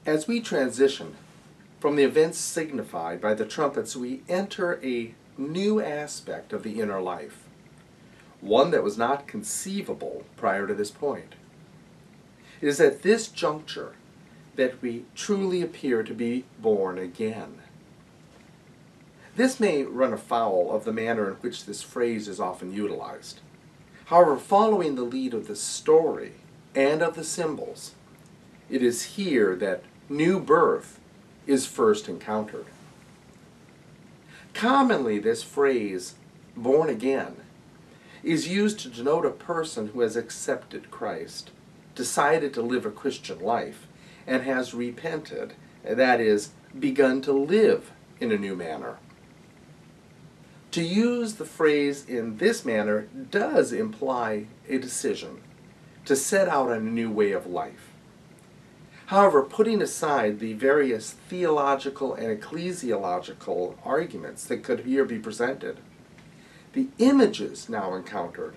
As we transition from the events signified by the trumpets, we enter a new aspect of the inner life, one that was not conceivable prior to this point. It is at this juncture that we truly appear to be born again. This may run afoul of the manner in which this phrase is often utilized. However, following the lead of the story and of the symbols, it is here that new birth is first encountered. Commonly, this phrase, born again, is used to denote a person who has accepted Christ, decided to live a Christian life, and has repented, that is, begun to live in a new manner. To use the phrase in this manner does imply a decision to set out on a new way of life. However, putting aside the various theological and ecclesiological arguments that could here be presented, the images now encountered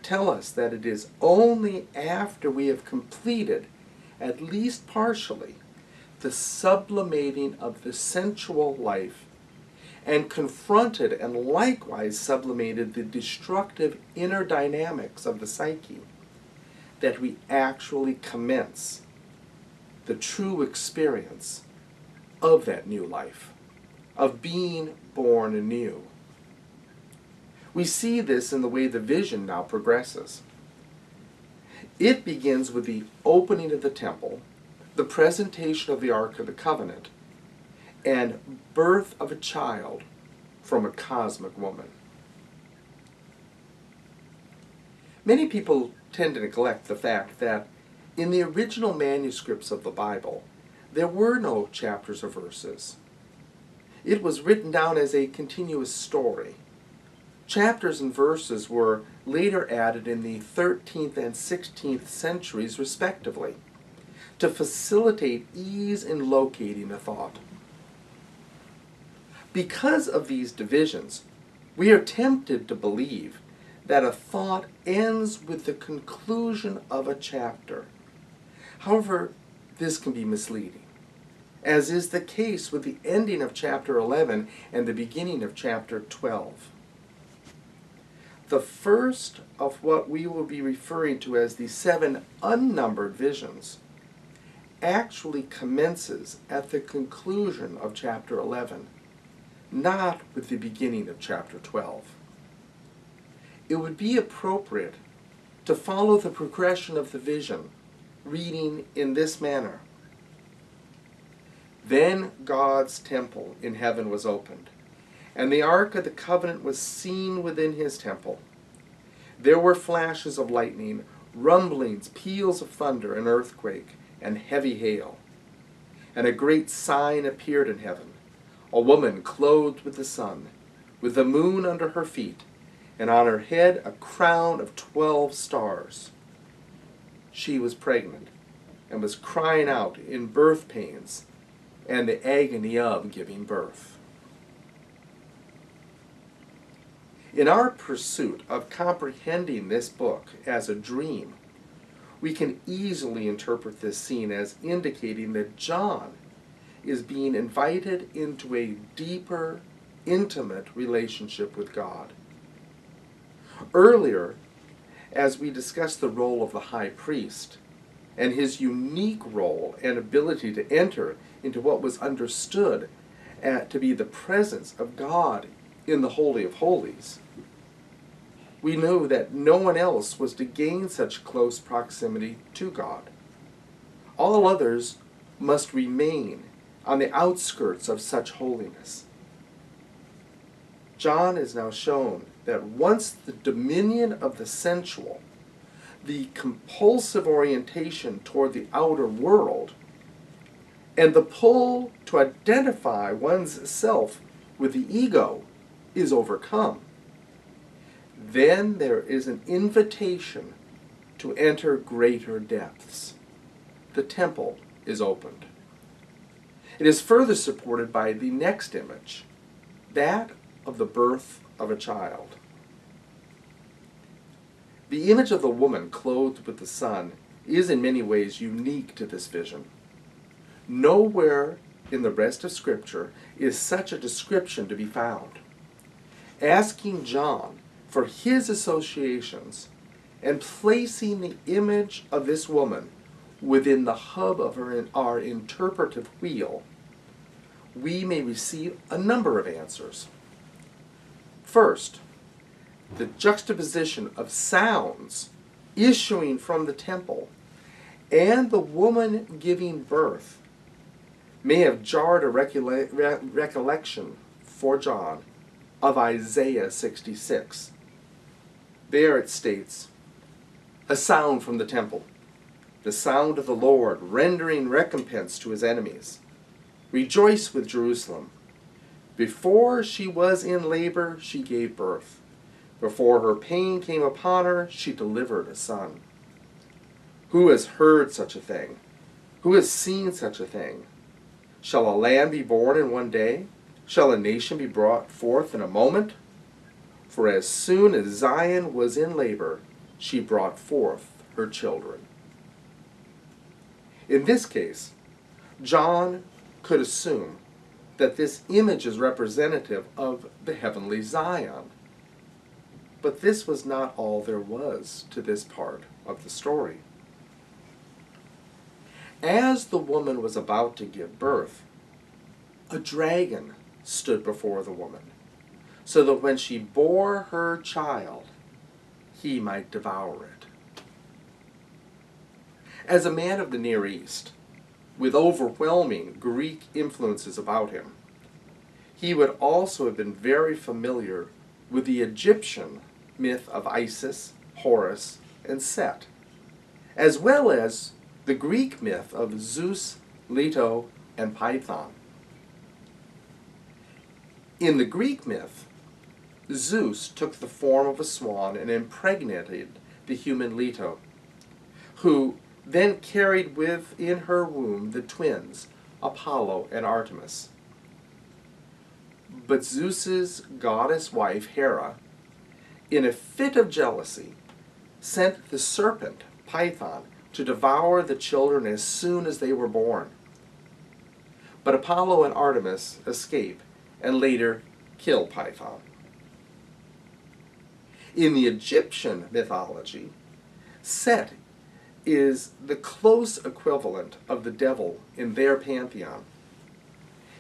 tell us that it is only after we have completed, at least partially, the sublimating of the sensual life and confronted and likewise sublimated the destructive inner dynamics of the psyche, that we actually commence the true experience of that new life, of being born anew. We see this in the way the vision now progresses. It begins with the opening of the temple, the presentation of the Ark of the Covenant, and birth of a child from a cosmic woman. Many people tend to neglect the fact that in the original manuscripts of the Bible, there were no chapters or verses. It was written down as a continuous story. Chapters and verses were later added in the 13th and 16th centuries, respectively, to facilitate ease in locating a thought. Because of these divisions, we are tempted to believe that a thought ends with the conclusion of a chapter. However, this can be misleading, as is the case with the ending of chapter 11 and the beginning of chapter 12. The first of what we will be referring to as the 7 unnumbered visions actually commences at the conclusion of chapter 11, not with the beginning of chapter 12. It would be appropriate to follow the progression of the vision, reading in this manner. Then God's temple in heaven was opened, and the Ark of the Covenant was seen within his temple. There were flashes of lightning, rumblings, peals of thunder, an earthquake, and heavy hail. And a great sign appeared in heaven, a woman clothed with the sun, with the moon under her feet, and on her head a crown of 12 stars. She was pregnant and was crying out in birth pains and the agony of giving birth. In our pursuit of comprehending this book as a dream, we can easily interpret this scene as indicating that John is being invited into a deeper, intimate relationship with God. Earlier, as we discussed the role of the high priest and his unique role and ability to enter into what was understood to be the presence of God in the Holy of Holies, we knew that no one else was to gain such close proximity to God. All others must remain on the outskirts of such holiness. John is now shown that once the dominion of the sensual, the compulsive orientation toward the outer world, and the pull to identify one's self with the ego is overcome, then there is an invitation to enter greater depths. The temple is opened. It is further supported by the next image, that of the birth of a child. The image of the woman clothed with the sun is in many ways unique to this vision. Nowhere in the rest of Scripture is such a description to be found. Asking John for his associations and placing the image of this woman within the hub of our interpretive wheel, we may receive a number of answers. First, the juxtaposition of sounds issuing from the temple and the woman giving birth may have jarred a recollection for John of Isaiah 66. There it states, "A sound from the temple, the sound of the Lord rendering recompense to his enemies. Rejoice with Jerusalem. Before she was in labor, she gave birth. Before her pain came upon her, she delivered a son. Who has heard such a thing? Who has seen such a thing? Shall a land be born in one day? Shall a nation be brought forth in a moment? For as soon as Zion was in labor, she brought forth her children." In this case, John could assume that this image is representative of the heavenly Zion. But this was not all there was to this part of the story. As the woman was about to give birth, a dragon stood before the woman, so that when she bore her child, he might devour it. As a man of the Near East, with overwhelming Greek influences about him, he would also have been very familiar with the Egyptian myth of Isis, Horus, and Set, as well as the Greek myth of Zeus, Leto, and Python. In the Greek myth, Zeus took the form of a swan and impregnated the human Leto, who then carried within her womb the twins, Apollo and Artemis. But Zeus's goddess wife, Hera, in a fit of jealousy, sent the serpent, Python, to devour the children as soon as they were born. But Apollo and Artemis escape and later kill Python. In the Egyptian mythology, Set is the close equivalent of the devil in their pantheon.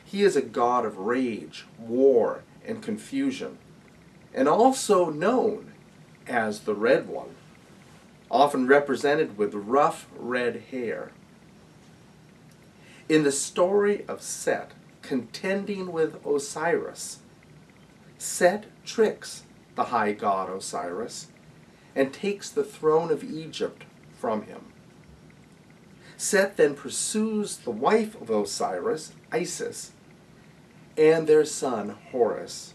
He is a god of rage, war, and confusion, and also known as the Red One, often represented with rough red hair. In the story of Set contending with Osiris, Set tricks the high god Osiris and takes the throne of Egypt from him. Set then pursues the wife of Osiris, Isis, and their son Horus,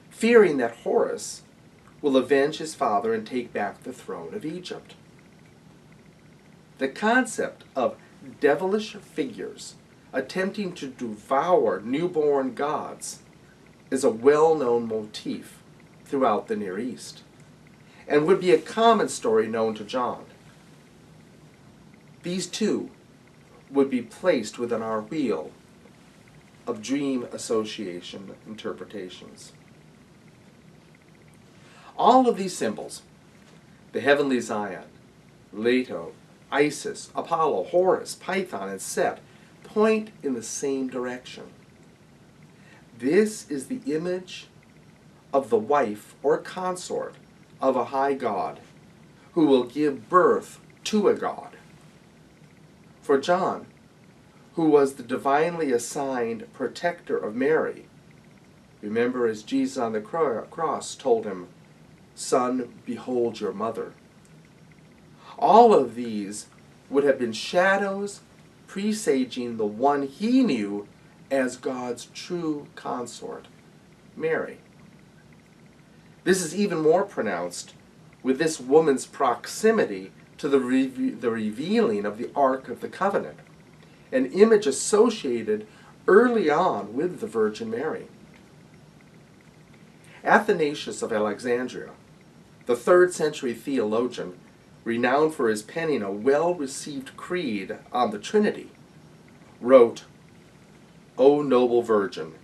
fearing that Horus will avenge his father and take back the throne of Egypt. The concept of devilish figures attempting to devour newborn gods is a well-known motif throughout the Near East, and would be a common story known to John. These two would be placed within our wheel of dream association interpretations. All of these symbols, the heavenly Zion, Leto, Isis, Apollo, Horus, Python, and Set, point in the same direction. This is the image of the wife or consort of a high god who will give birth to a god. For John, who was the divinely assigned protector of Mary, remember as Jesus on the cross told him, "Son, behold your mother." All of these would have been shadows presaging the one he knew as God's true consort, Mary. This is even more pronounced with this woman's proximity to the revealing of the Ark of the Covenant, an image associated early on with the Virgin Mary. Athanasius of Alexandria, the 3rd century theologian, renowned for his penning a well-received creed on the Trinity, wrote, "O noble Virgin,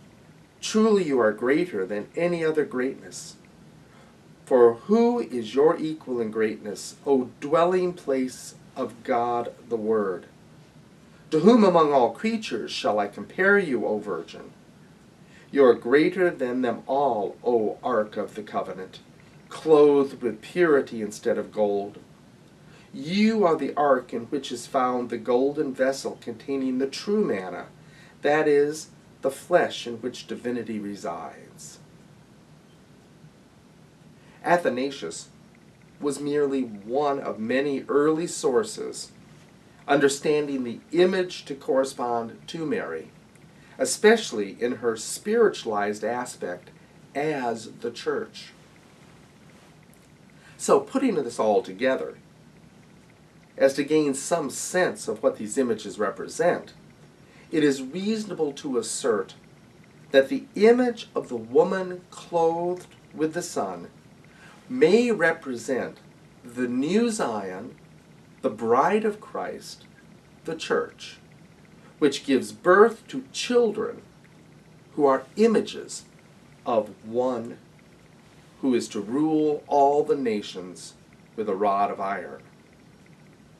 truly you are greater than any other greatness. For who is your equal in greatness, O dwelling place of God the Word? To whom among all creatures shall I compare you, O Virgin? You are greater than them all, O Ark of the Covenant, clothed with purity instead of gold. You are the ark in which is found the golden vessel containing the true manna, that is, the flesh in which divinity resides." Athanasius was merely one of many early sources understanding the image to correspond to Mary, especially in her spiritualized aspect as the church. So, putting this all together, as to gain some sense of what these images represent, it is reasonable to assert that the image of the woman clothed with the sun may represent the new Zion, the bride of Christ, the church, which gives birth to children who are images of one who is to rule all the nations with a rod of iron,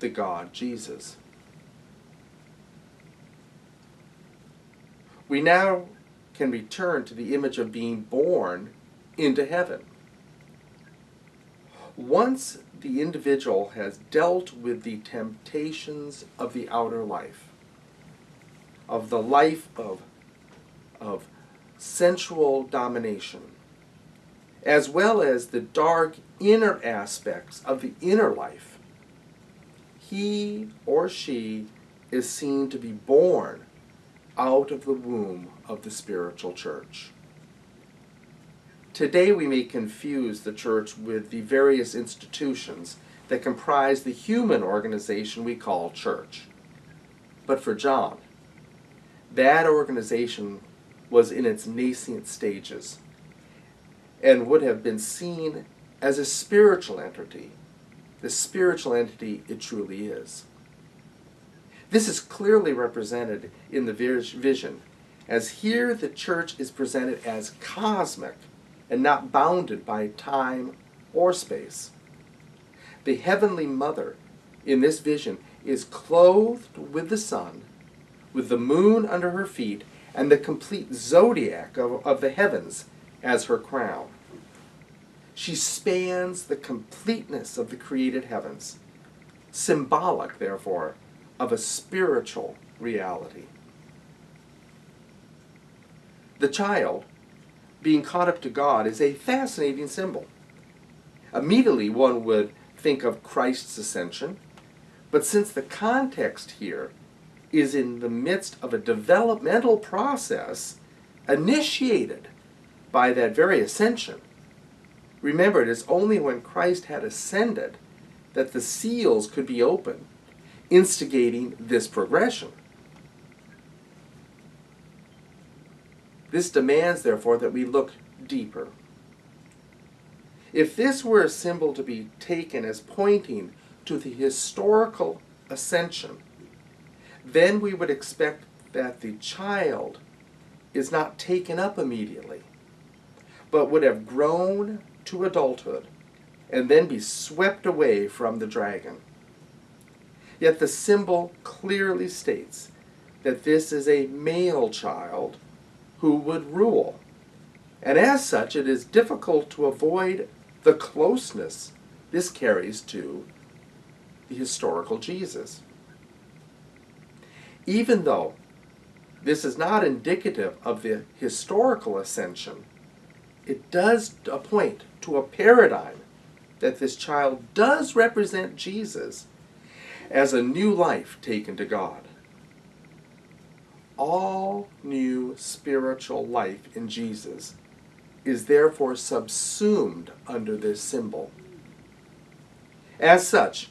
the God Jesus. We now can return to the image of being born into heaven. Once the individual has dealt with the temptations of the outer life, of the life of sensual domination, as well as the dark inner aspects of the inner life, he or she is seen to be born out of the womb of the spiritual church. Today we may confuse the church with the various institutions that comprise the human organization we call church. But for John, that organization was in its nascent stages and would have been seen as a spiritual entity, the spiritual entity it truly is. This is clearly represented in the vision, as here the church is presented as cosmic and not bounded by time or space. The Heavenly Mother in this vision is clothed with the sun, with the moon under her feet, and the complete zodiac of the heavens as her crown. She spans the completeness of the created heavens, symbolic, therefore, of a spiritual reality. The child, being caught up to God, is a fascinating symbol. Immediately one would think of Christ's ascension, but since the context here is in the midst of a developmental process initiated by that very ascension, remember, it is only when Christ had ascended that the seals could be opened, instigating this progression. This demands, therefore, that we look deeper. If this were a symbol to be taken as pointing to the historical ascension, then we would expect that the child is not taken up immediately, but would have grown to adulthood and then be swept away from the dragon. Yet the symbol clearly states that this is a male child who would rule, and as such it is difficult to avoid the closeness this carries to the historical Jesus. Even though this is not indicative of the historical ascension, it does point to a paradigm that this child does represent Jesus as a new life taken to God. All new spiritual life in Jesus is therefore subsumed under this symbol. As such,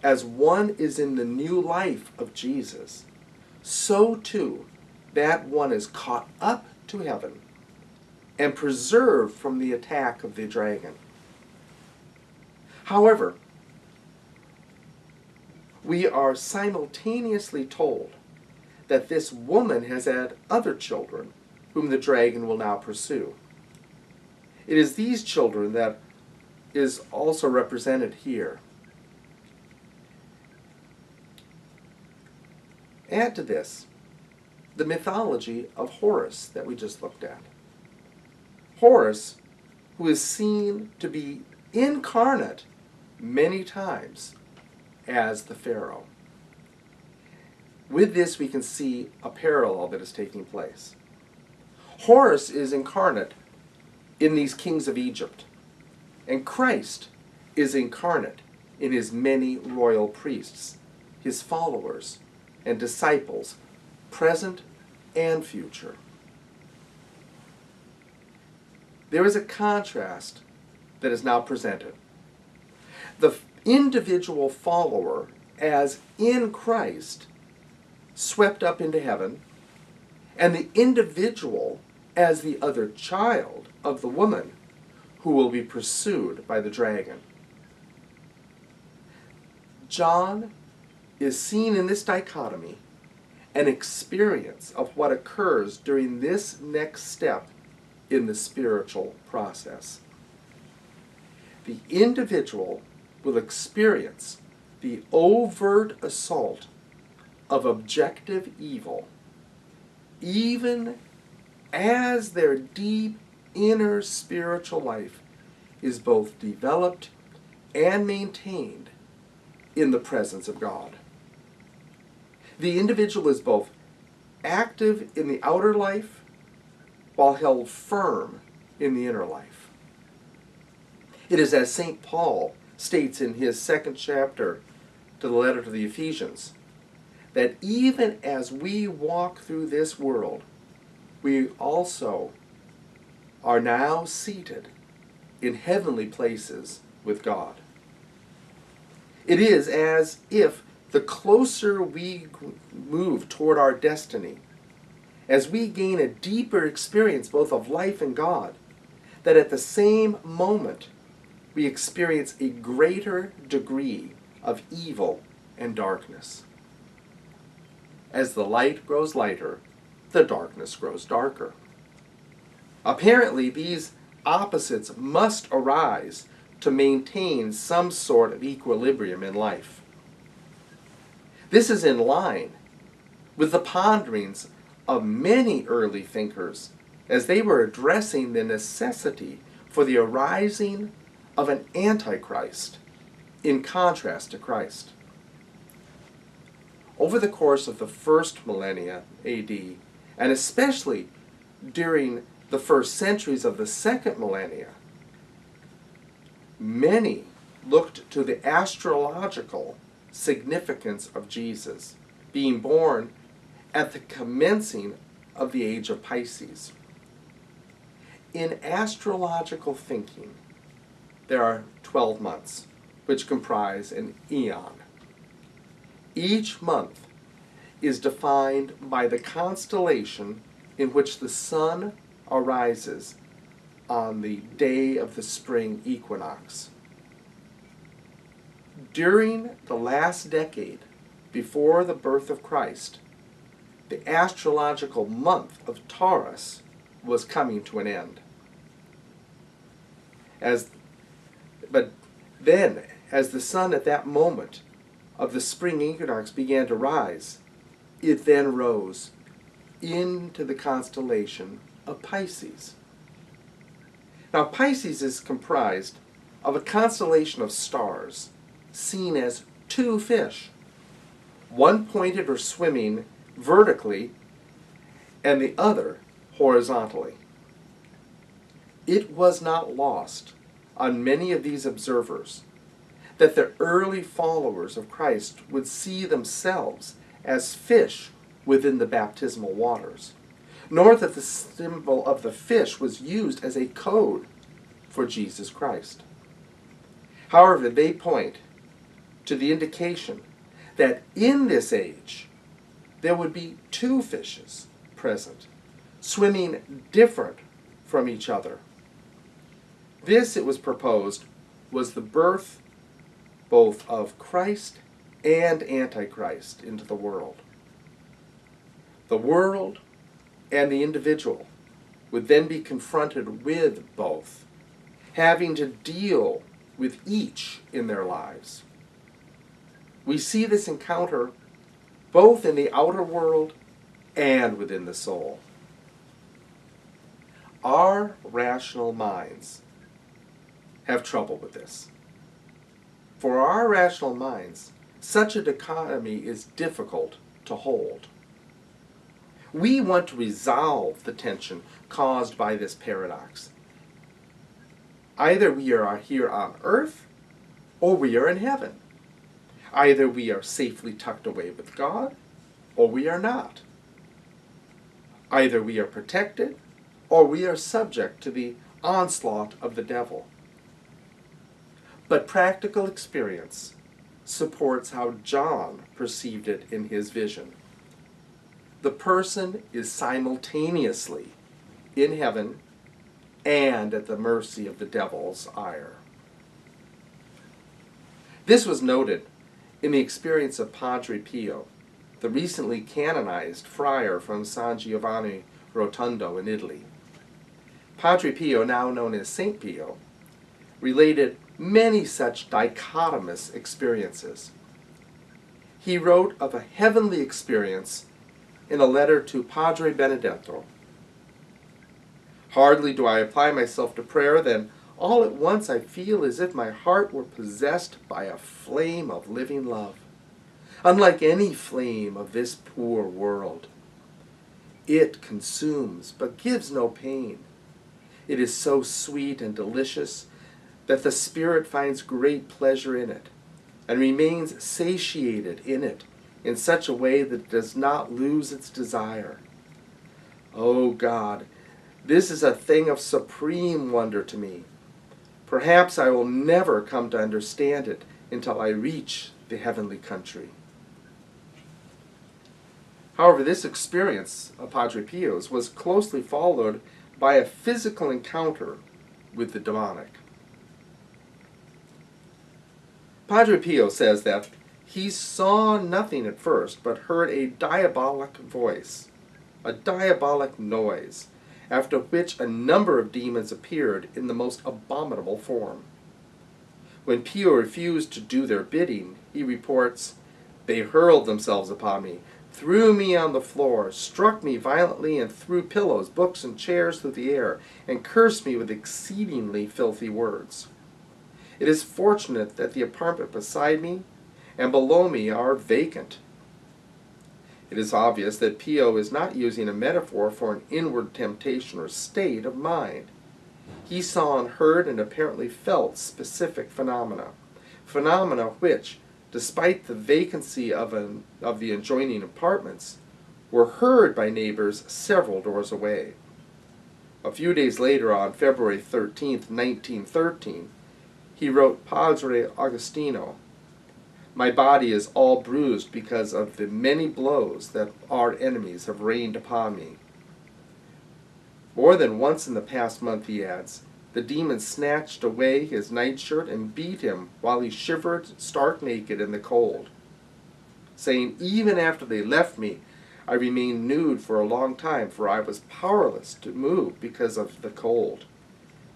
as one is in the new life of Jesus, so too that one is caught up to heaven and preserved from the attack of the dragon. However, we are simultaneously told that this woman has had other children whom the dragon will now pursue. It is these children that is also represented here. Add to this the mythology of Horus that we just looked at. Horus, who is seen to be incarnate many times as the Pharaoh. With this, we can see a parallel that is taking place. Horus is incarnate in these kings of Egypt, and Christ is incarnate in his many royal priests, his followers and disciples, present and future. There is a contrast that is now presented. The individual follower, as in Christ, swept up into heaven, and the individual as the other child of the woman who will be pursued by the dragon. John is seen in this dichotomy an experience of what occurs during this next step in the spiritual process. The individual will experience the overt assault of objective evil, even as their deep inner spiritual life is both developed and maintained in the presence of God. The individual is both active in the outer life while held firm in the inner life. It is as St. Paul states in his second chapter to the letter to the Ephesians, that even as we walk through this world, we also are now seated in heavenly places with God. It is as if the closer we move toward our destiny, as we gain a deeper experience both of life and God, that at the same moment we experience a greater degree of evil and darkness. As the light grows lighter, the darkness grows darker. Apparently, these opposites must arise to maintain some sort of equilibrium in life. This is in line with the ponderings of many early thinkers as they were addressing the necessity for the arising of an Antichrist in contrast to Christ. Over the course of the first millennia AD, and especially during the first centuries of the second millennia, many looked to the astrological significance of Jesus being born at the commencing of the age of Pisces. In astrological thinking, there are 12 months, which comprise an eon. Each month is defined by the constellation in which the sun arises on the day of the spring equinox. During the last decade before the birth of Christ, the astrological month of Taurus was coming to an end. But then, as the sun at that moment of the spring equinox began to rise, it then rose into the constellation of Pisces. Now, Pisces is comprised of a constellation of stars seen as two fish, one pointed or swimming vertically and the other horizontally. It was not lost on many of these observers that the early followers of Christ would see themselves as fish within the baptismal waters, nor that the symbol of the fish was used as a code for Jesus Christ. However, they point to the indication that in this age there would be two fishes present, swimming different from each other. This, it was proposed, was the birth both of Christ and Antichrist into the world. The world and the individual would then be confronted with both, having to deal with each in their lives. We see this encounter both in the outer world and within the soul. Our rational minds have trouble with this. For our rational minds, such a dichotomy is difficult to hold. We want to resolve the tension caused by this paradox. Either we are here on earth, or we are in heaven. Either we are safely tucked away with God, or we are not. Either we are protected, or we are subject to the onslaught of the devil. But practical experience supports how John perceived it in his vision. The person is simultaneously in heaven and at the mercy of the devil's ire. This was noted in the experience of Padre Pio, the recently canonized friar from San Giovanni Rotondo in Italy. Padre Pio, now known as Saint Pio, related many such dichotomous experiences. He wrote of a heavenly experience in a letter to Padre Benedetto. Hardly do I apply myself to prayer, then all at once I feel as if my heart were possessed by a flame of living love, unlike any flame of this poor world. It consumes, but gives no pain. It is so sweet and delicious that the spirit finds great pleasure in it, and remains satiated in it in such a way that it does not lose its desire. O God, this is a thing of supreme wonder to me. Perhaps I will never come to understand it until I reach the heavenly country. However, this experience of Padre Pio's was closely followed by a physical encounter with the demonic. Padre Pio says that he saw nothing at first, but heard a diabolic voice, a diabolic noise, after which a number of demons appeared in the most abominable form. When Pio refused to do their bidding, he reports, "They hurled themselves upon me, threw me on the floor, struck me violently, and threw pillows, books, and chairs through the air, and cursed me with exceedingly filthy words. It is fortunate that the apartment beside me and below me are vacant." It is obvious that Pio is not using a metaphor for an inward temptation or state of mind. He saw and heard and apparently felt specific phenomena which, despite the vacancy of the adjoining apartments, were heard by neighbors several doors away. A few days later, on February 13th, 1913, he wrote Padre Agostino, "My body is all bruised because of the many blows that our enemies have rained upon me." More than once in the past month, he adds, the demons snatched away his nightshirt and beat him while he shivered stark naked in the cold, saying, "Even after they left me, I remained nude for a long time, for I was powerless to move because of the cold.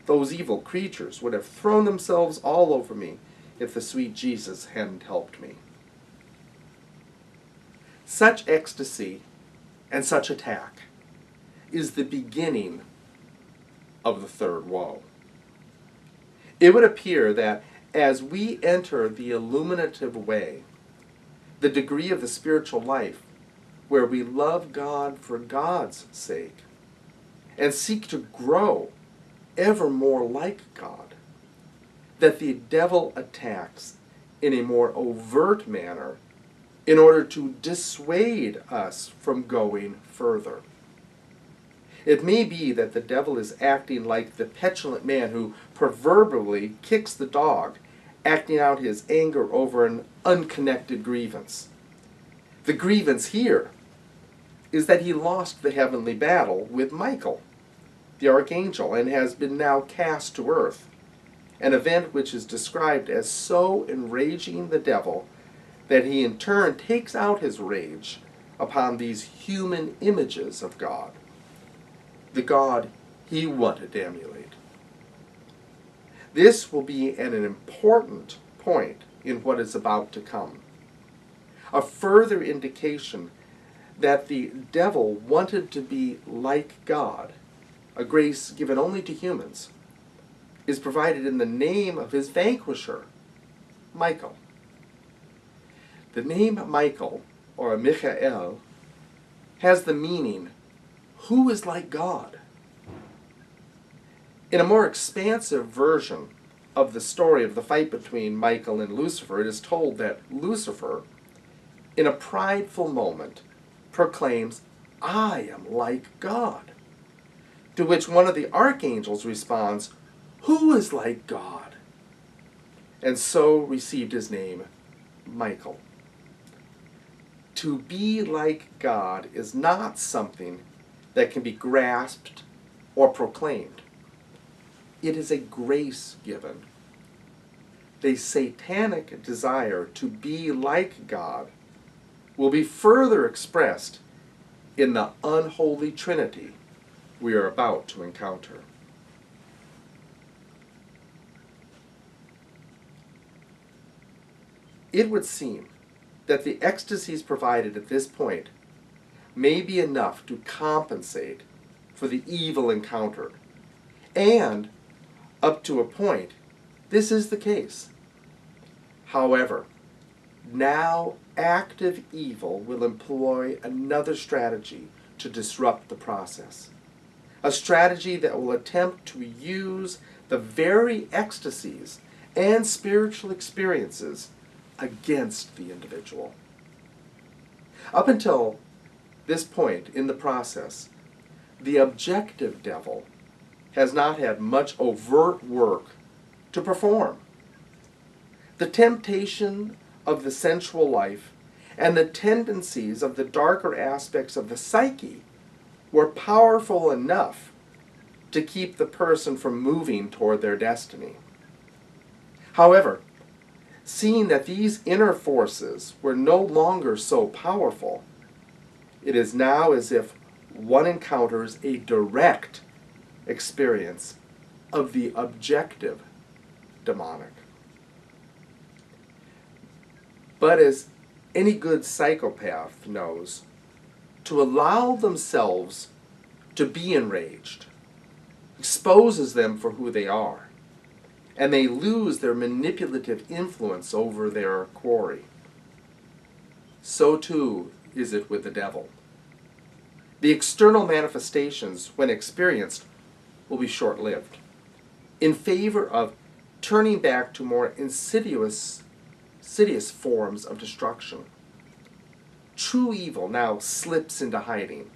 Those evil creatures would have thrown themselves all over me if the sweet Jesus hadn't helped me." Such ecstasy and such attack is the beginning of the third woe. It would appear that as we enter the illuminative way, the degree of the spiritual life where we love God for God's sake and seek to grow ever more like God, that the devil attacks in a more overt manner in order to dissuade us from going further. It may be that the devil is acting like the petulant man who proverbially kicks the dog, acting out his anger over an unconnected grievance. The grievance here is that he lost the heavenly battle with Michael, the archangel, and has been now cast to earth, an event which is described as so enraging the devil that he in turn takes out his rage upon these human images of God, the God he wanted to emulate. This will be an important point in what is about to come. A further indication that the devil wanted to be like God, a grace given only to humans, is provided in the name of his vanquisher, Michael. The name Michael, or Michael, has the meaning, who is like God? In a more expansive version of the story of the fight between Michael and Lucifer, it is told that Lucifer, in a prideful moment, proclaims, "I am like God." To which one of the archangels responds, "Who is like God?" And so received his name, Michael. To be like God is not something that can be grasped or proclaimed. It is a grace given. The satanic desire to be like God will be further expressed in the unholy Trinity we are about to encounter. It would seem that the ecstasies provided at this point may be enough to compensate for the evil encountered, and up to a point, this is the case. However, now active evil will employ another strategy to disrupt the process. A strategy that will attempt to use the very ecstasies and spiritual experiences against the individual. Up until this point in the process, the objective devil has not had much overt work to perform. The temptation of the sensual life and the tendencies of the darker aspects of the psyche were powerful enough to keep the person from moving toward their destiny. However, seeing that these inner forces were no longer so powerful, it is now as if one encounters a direct experience of the objective demonic. But as any good psychopath knows, to allow themselves to be enraged exposes them for who they are, and they lose their manipulative influence over their quarry. So too is it with the devil. The external manifestations, when experienced, will be short-lived, in favor of turning back to more insidious forms of destruction. True evil now slips into hiding,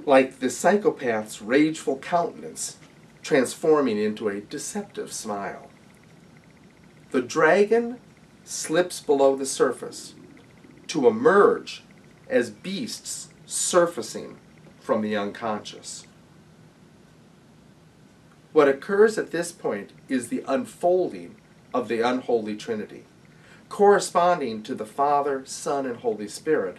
like the psychopath's rageful countenance transforming into a deceptive smile. The dragon slips below the surface to emerge as beasts surfacing from the unconscious. What occurs at this point is the unfolding of the unholy Trinity. Corresponding to the Father, Son, and Holy Spirit,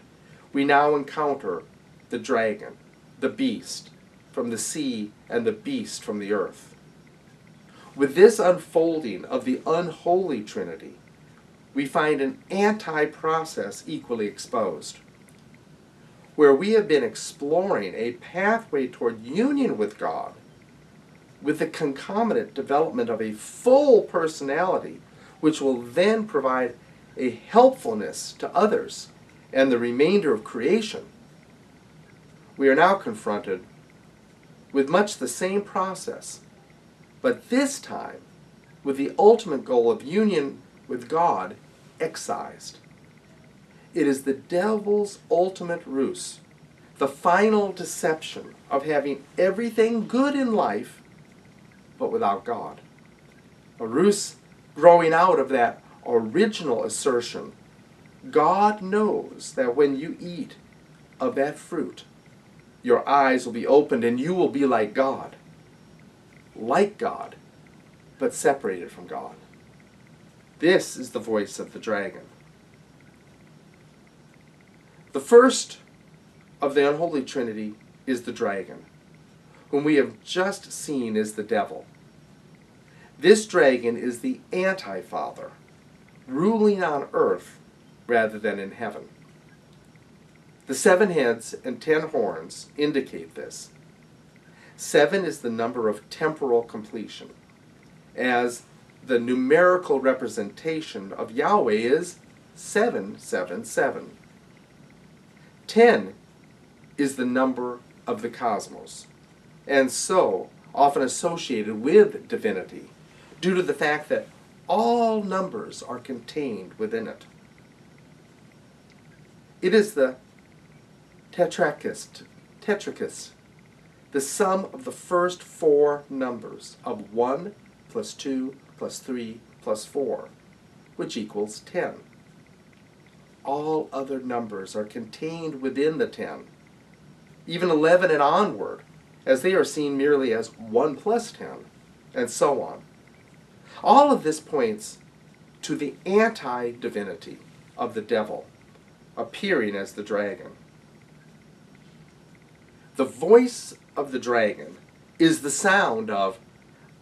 we now encounter the dragon, the beast from the sea, and the beast from the earth. With this unfolding of the unholy Trinity, we find an anti-process equally exposed, where we have been exploring a pathway toward union with God, with the concomitant development of a full personality, which will then provide a helpfulness to others and the remainder of creation. We are now confronted with much the same process, but this time with the ultimate goal of union with God excised. It is the devil's ultimate ruse, the final deception of having everything good in life, but without God. A ruse growing out of that original assertion, God knows that when you eat of that fruit, your eyes will be opened and you will be like God, but separated from God. This is the voice of the dragon. The first of the unholy Trinity is the dragon, whom we have just seen is the devil. This dragon is the anti-Father, ruling on earth rather than in heaven. The 7 heads and 10 horns indicate this. 7 is the number of temporal completion, as the numerical representation of Yahweh is 777. 10 is the number of the cosmos, and so often associated with divinity, due to the fact that all numbers are contained within it. It is the tetrachist, the sum of the first 4 numbers of 1 plus 2 plus 3 plus 4, which equals 10. All other numbers are contained within the 10, even 11 and onward, as they are seen merely as 1 plus 10, and so on. All of this points to the anti-divinity of the devil, appearing as the dragon. The voice of the dragon is the sound of,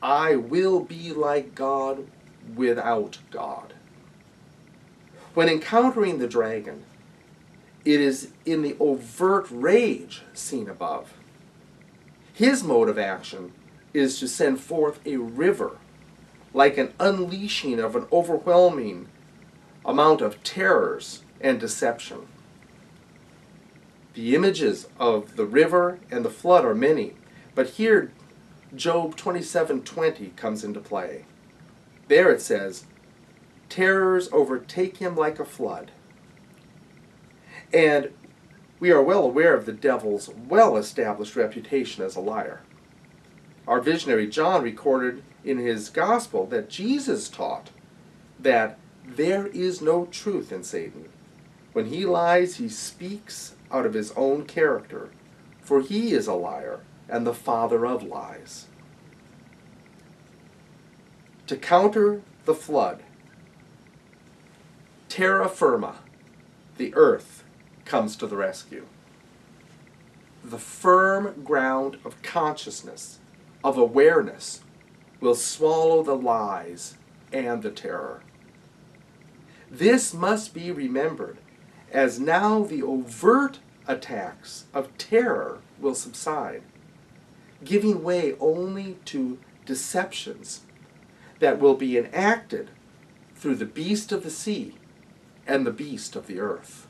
"I will be like God without God." When encountering the dragon, it is in the overt rage seen above. His mode of action is to send forth a river, like an unleashing of an overwhelming amount of terrors and deception. The images of the river and the flood are many, but here Job 27:20 comes into play. There it says, "Terrors overtake him like a flood." And we are well aware of the devil's well-established reputation as a liar. Our visionary John recorded in his gospel that Jesus taught that there is no truth in Satan. When he lies, he speaks out of his own character, for he is a liar and the father of lies. To counter the flood, terra firma, the earth, comes to the rescue. The firm ground of consciousness, of awareness, will swallow the lies and the terror. This must be remembered, as now the overt attacks of terror will subside, giving way only to deceptions that will be enacted through the beast of the sea and the beast of the earth.